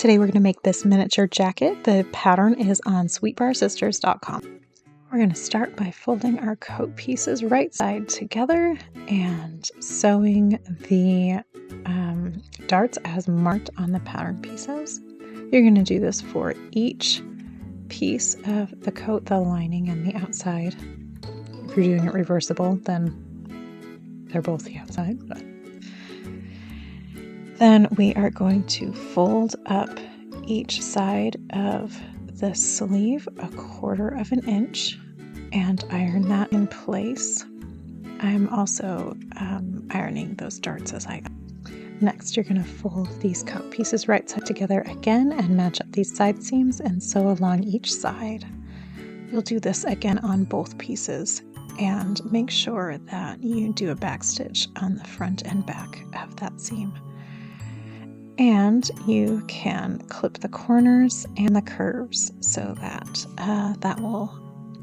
Today we're going to make this miniature jacket. The pattern is on sweetbarsisters.com. We're going to start by folding our coat pieces right side together and sewing the darts as marked on the pattern pieces. You're going to do this for each piece of the coat, the lining and the outside. If you're doing it reversible, then they're both the outside. But then we are going to fold up each side of the sleeve 1/4 inch and iron that in place. I'm also ironing those darts as I go. Next, you're going to fold these coat pieces right side together again and match up these side seams and sew along each side. You'll do this again on both pieces and make sure that you do a back stitch on the front and back of that seam. And you can clip the corners and the curves so that that will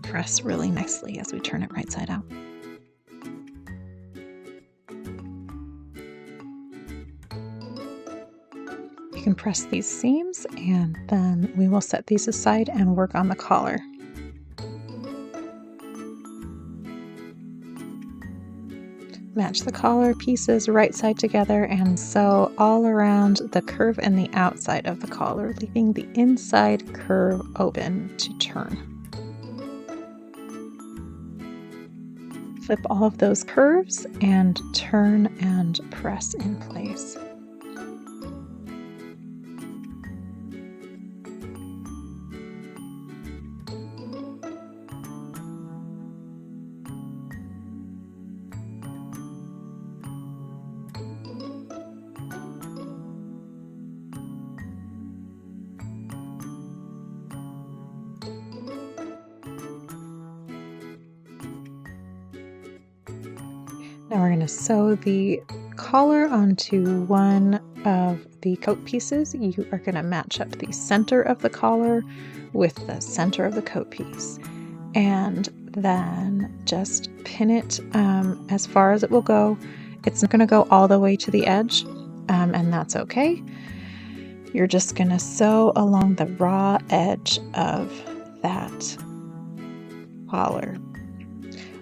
press really nicely as we turn it right side out. You can press these seams and then we will set these aside and work on the collar. Match the collar pieces right side together and sew all around the curve and the outside of the collar, leaving the inside curve open to turn. Flip all of those curves and turn and press in place. Now we're going to sew the collar onto one of the coat pieces. You are going to match up the center of the collar with the center of the coat piece and then just pin it as far as it will go. It's not going to go all the way to the edge, and that's okay. You're just going to sew along the raw edge of that collar.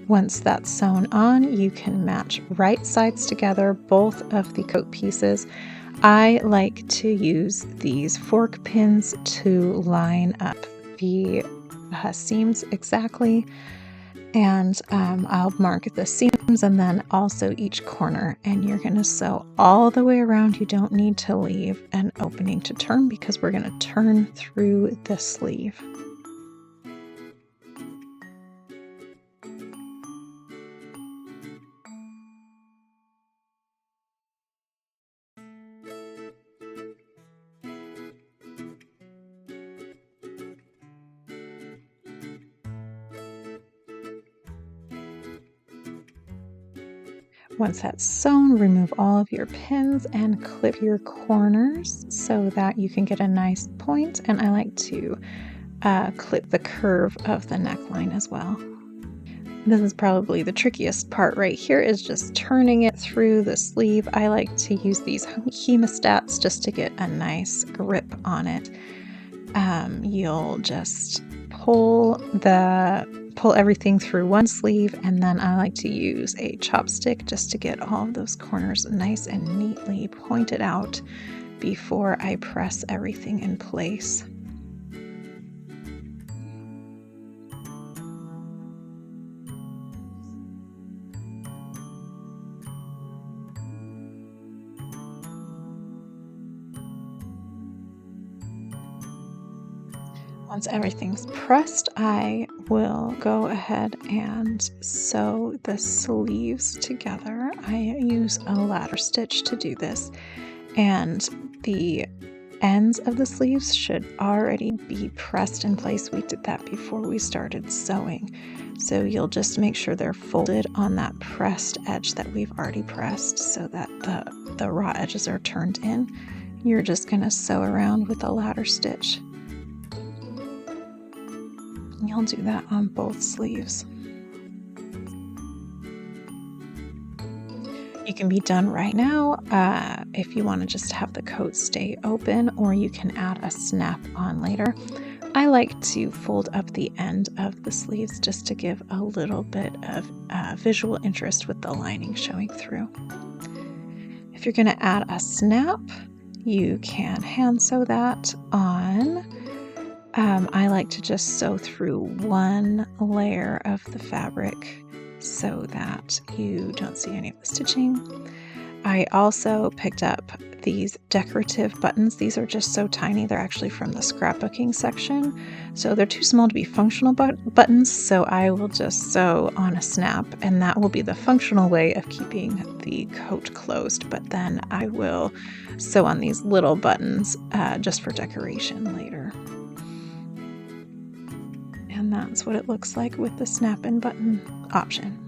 Once that's sewn on, you can match right sides together, both of the coat pieces. I like to use these fork pins to line up the seams exactly, and I'll mark the seams and then also each corner, and you're going to sew all the way around. You don't need to leave an opening to turn because we're going to turn through the sleeve. Once that's sewn, remove all of your pins and clip your corners so that you can get a nice point. And I like to clip the curve of the neckline as well. This is probably the trickiest part right here, is just turning it through the sleeve. I like to use these hemostats just to get a nice grip on it. You'll just pull everything through one sleeve, and then I like to use a chopstick just to get all of those corners nice and neatly pointed out before I press everything in place. Once everything's pressed, I will go ahead and sew the sleeves together. I use a ladder stitch to do this, and the ends of the sleeves should already be pressed in place. We did that before we started sewing. So you'll just make sure they're folded on that pressed edge that we've already pressed so that the raw edges are turned in. You're just going to sew around with a ladder stitch. You'll do that on both sleeves. You can be done right now if you want to just have the coat stay open, or you can add a snap on later. I like to fold up the end of the sleeves just to give a little bit of visual interest with the lining showing through. If you're going to add a snap, you can hand sew that on. I like to just sew through one layer of the fabric so that you don't see any of the stitching. I also picked up these decorative buttons. These are just so tiny. They're actually from the scrapbooking section. So they're too small to be functional buttons. So I will just sew on a snap, and that will be the functional way of keeping the coat closed. But then I will sew on these little buttons just for decoration later. And that's what it looks like with the snap and button option.